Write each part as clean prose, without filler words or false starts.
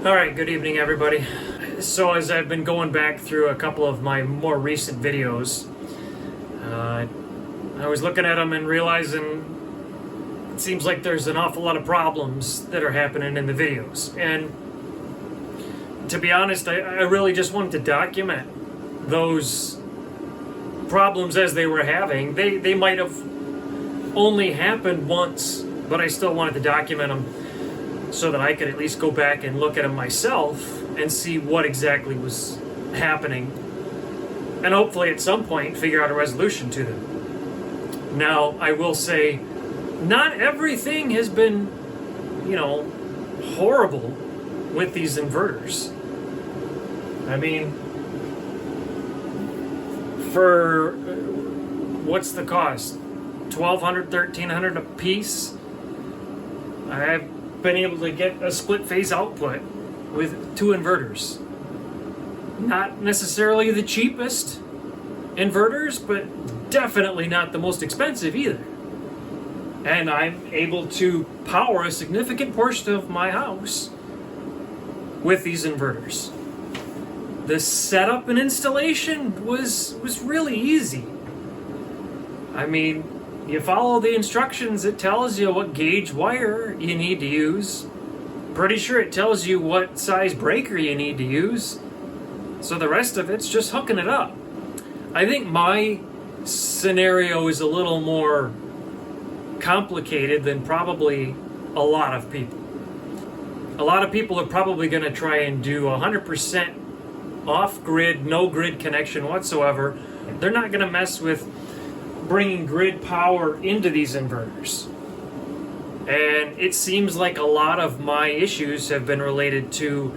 All right, good evening, everybody. So as I've been going back through a couple of my more recent videos, I was looking at them and realizing it seems like there's an awful lot of problems that are happening in the videos. And to be honest, I really just wanted to document those problems as they were having. They might have only happened once, but I still wanted to document them so that I could at least go back and look at them myself and see what exactly was happening, and hopefully at some point figure out a resolution to them. Now, I will say, not everything has been, horrible with these inverters. I mean, for what's the cost? $1,200, $1,300 a piece. I've been able to get a split phase output with 2 inverters. Not necessarily the cheapest inverters, but definitely not the most expensive either. And I'm able to power a significant portion of my house with these inverters. The setup and installation was really easy. I mean, you follow the instructions, it tells you what gauge wire you need to use. Pretty sure it tells you what size breaker you need to use. So the rest of it's just hooking it up. I think my scenario is a little more complicated than probably a lot of people. A lot of people are probably going to try and do 100% off-grid, no grid connection whatsoever. They're not going to mess with bringing grid power into these inverters. And it seems like a lot of my issues have been related to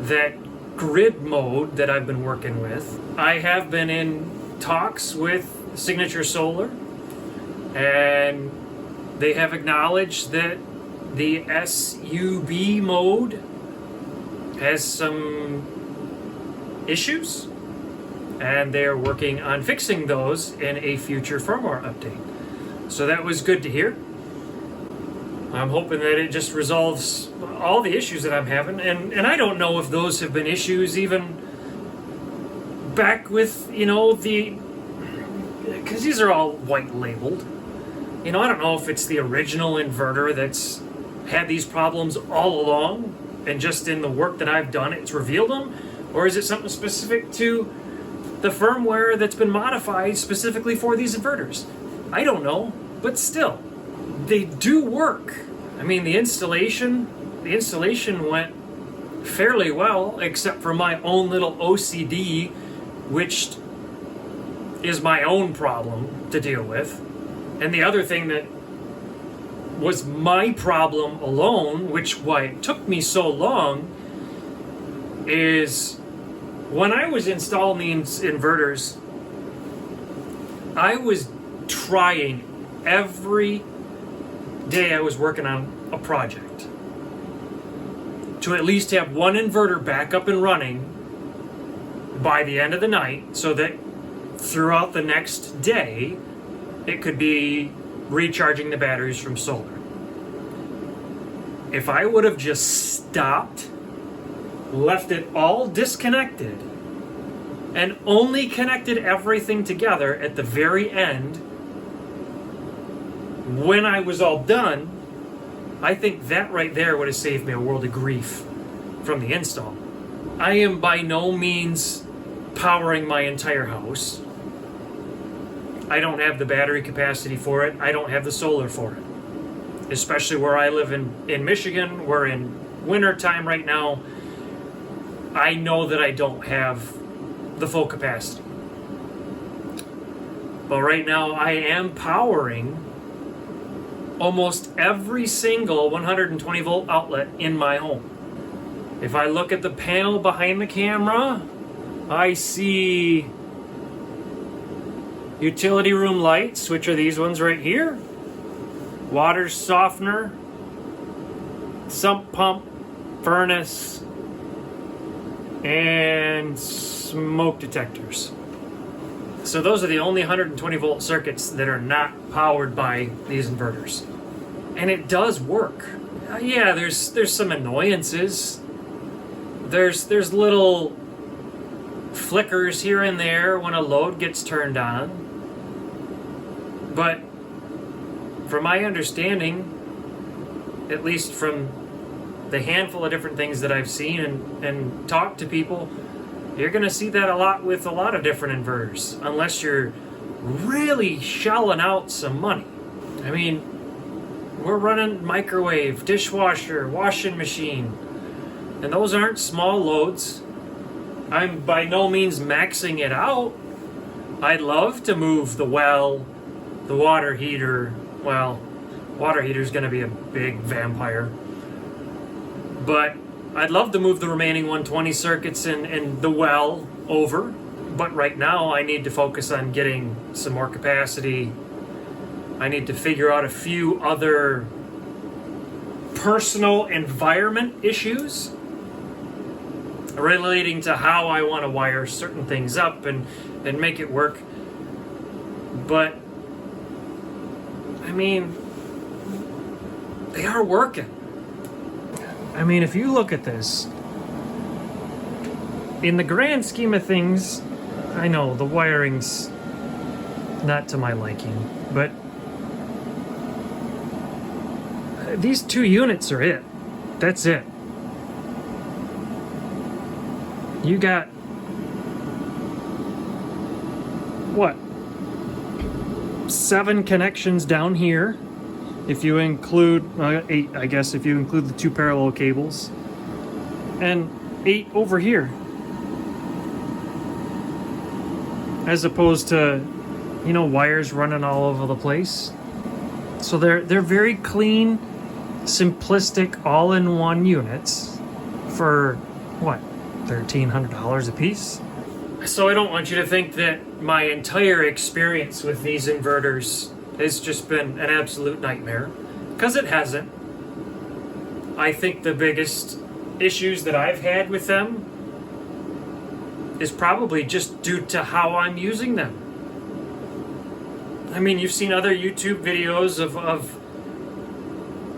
that grid mode that I've been working with. I have been in talks with Signature Solar, and they have acknowledged that the SUB mode has some issues, and they're working on fixing those in a future firmware update. So that was good to hear. I'm hoping that it just resolves all the issues that I'm having, and I don't know if those have been issues even back with, because these are all white labeled. I don't know if it's the original inverter that's had these problems all along, and just in the work that I've done, it's revealed them, or is it something specific to the firmware that's been modified specifically for these inverters? I don't know, but still, they do work. I mean, the installation went fairly well, except for my own little OCD, which is my own problem to deal with. And the other thing that was my problem alone, why it took me so long, is when I was installing the inverters, I was trying every day I was working on a project to at least have one inverter back up and running by the end of the night, so that throughout the next day it could be recharging the batteries from solar. If I would have just stopped, left it all disconnected, and only connected everything together at the very end when I was all done, I think that right there would have saved me a world of grief from the install. I am by no means powering my entire house. I don't have the battery capacity for it. I don't have the solar for it. Especially where I live in Michigan. We're in winter time right now. I know that I don't have the full capacity. But right now I am powering almost every single 120 volt outlet in my home. If I look at the panel behind the camera, I see utility room lights, which are these ones right here, water softener, sump pump, furnace, and smoke detectors. So those are the only 120 volt circuits that are not powered by these inverters. And it does work. Yeah, there's some annoyances there's little flickers here and there when a load gets turned on. But from my understanding, at least from the handful of different things that I've seen and talked to people, you're going to see that a lot with a lot of different inverters, unless you're really shelling out some money. I mean, we're running microwave, dishwasher, washing machine, and those aren't small loads. I'm by no means maxing it out. I'd love to move the well, the water heater. Well, water heater's going to be a big vampire. But I'd love to move the remaining 120 circuits and the well over. But right now I need to focus on getting some more capacity. I need to figure out a few other personal environment issues relating to how I want to wire certain things up and make it work. But I mean, they are working. I mean, if you look at this, in the grand scheme of things, I know the wiring's not to my liking, but these 2 units are it. That's it. You got, what, 7 connections down here, if you include 8, I guess, if you include the 2 parallel cables, and 8 over here, as opposed to, you know, wires running all over the place. So they're very clean, simplistic, all-in-one units for what, $1,300 a piece? So I don't want you to think that my entire experience with these inverters has just been an absolute nightmare, because it hasn't. I think the biggest issues that I've had with them is probably just due to how I'm using them. I mean, you've seen other YouTube videos of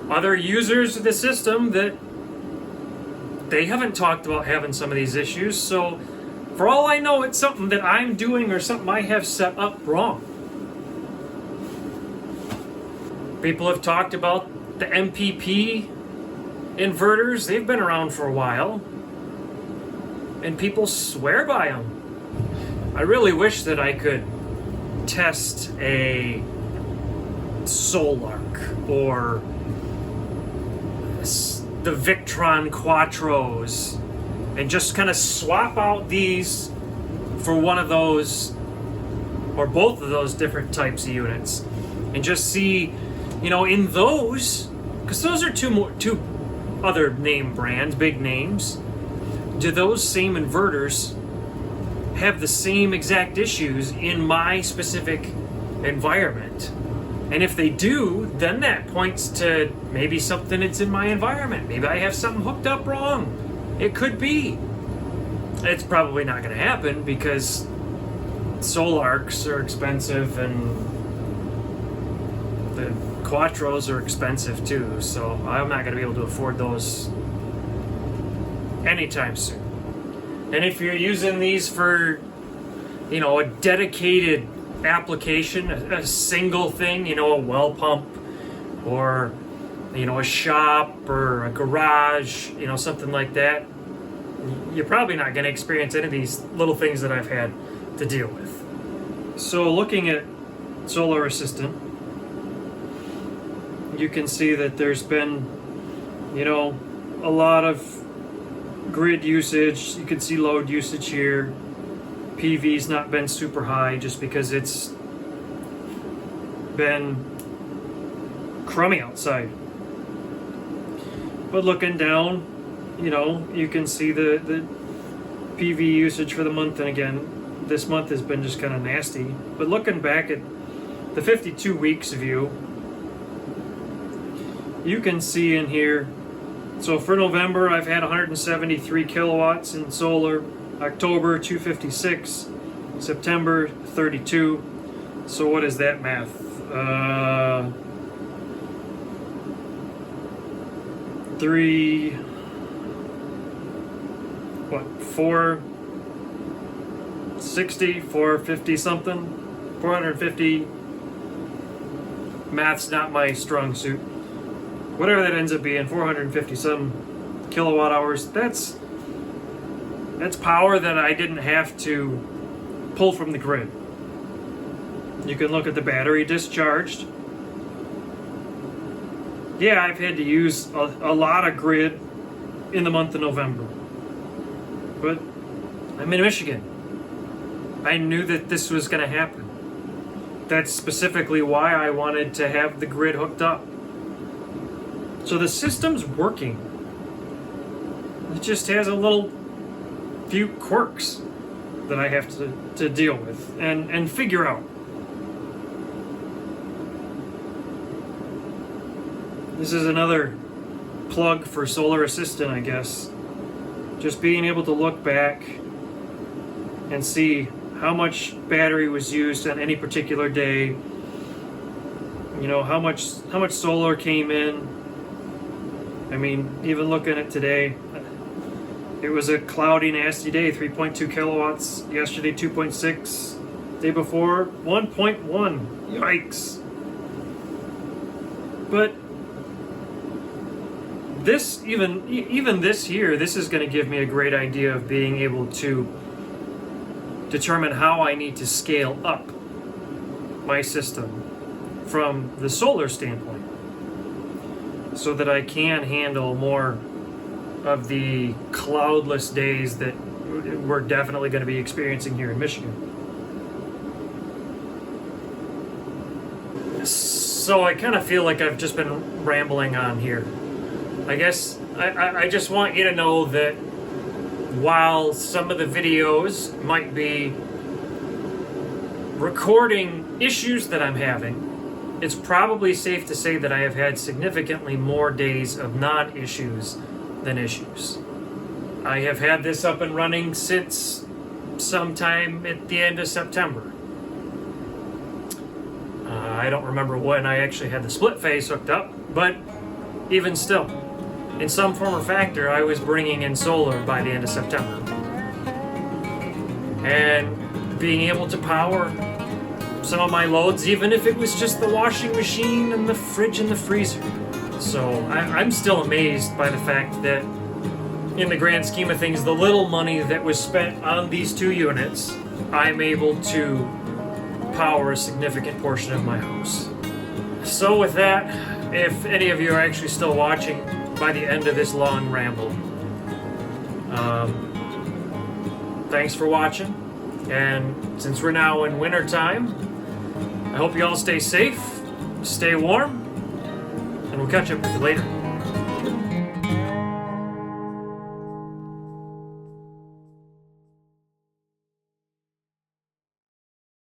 other users of the system that they haven't talked about having some of these issues, so for all I know, it's something that I'm doing or something I have set up wrong. People have talked about the MPP inverters. They've been around for a while, and people swear by them. I really wish that I could test a Solarc or the Victron Quattros and just kind of swap out these for one of those or both of those different types of units and just see, you know, in those, because those are two other name brands, big names, do those same inverters have the same exact issues in my specific environment? And if they do, then that points to maybe something that's in my environment. Maybe I have something hooked up wrong. It could be. It's probably not going to happen because Solarcs are expensive and the Quattros are expensive too. So I'm not going to be able to afford those anytime soon. And if you're using these for, you know, a dedicated application, a single thing, you know, a well pump or, you know, a shop or a garage, you know, something like that, you're probably not going to experience any of these little things that I've had to deal with. So looking at Solar Assistant, you can see that there's been, you know, a lot of grid usage. You can see load usage here. PV's not been super high just because it's been crummy outside. But looking down, you know, you can see the PV usage for the month, and again, this month has been just kind of nasty. But looking back at the 52 weeks view, you can see in here, so for November I've had 173 kilowatts in solar, October 256, September 32. So what is that math? 3 what, 460, 450 something, 450. Math's not my strong suit. Whatever that ends up being, 450 some kilowatt hours. That's power that I didn't have to pull from the grid. You can look at the battery discharged. Yeah, I've had to use a lot of grid in the month of November. But I'm in Michigan. I knew that this was going to happen. That's specifically why I wanted to have the grid hooked up. So the system's working. It just has a little few quirks that I have to deal with and figure out. This is another plug for Solar Assistant, I guess. Just being able to look back and see how much battery was used on any particular day. You know, how much solar came in. I mean, even looking at today, it was a cloudy, nasty day. 3.2 kilowatts. Yesterday, 2.6. Day before, 1.1. Yikes. But this, even this year, this is going to give me a great idea of being able to determine how I need to scale up my system from the solar standpoint so that I can handle more of the cloudless days that we're definitely going to be experiencing here in Michigan. So I kind of feel like I've just been rambling on here. I guess I just want you to know that while some of the videos might be recording issues that I'm having, it's probably safe to say that I have had significantly more days of non-issues than issues. I have had this up and running since sometime at the end of September. I don't remember when I actually had the split phase hooked up, but even still, in some form or factor, I was bringing in solar by the end of September. And being able to power some of my loads, even if it was just the washing machine and the fridge and the freezer. So I'm still amazed by the fact that in the grand scheme of things, the little money that was spent on these two units, I'm able to power a significant portion of my house. So with that, if any of you are actually still watching by the end of this long ramble, thanks for watching. And since we're now in winter time, I hope you all stay safe, stay warm, and we'll catch up with you later.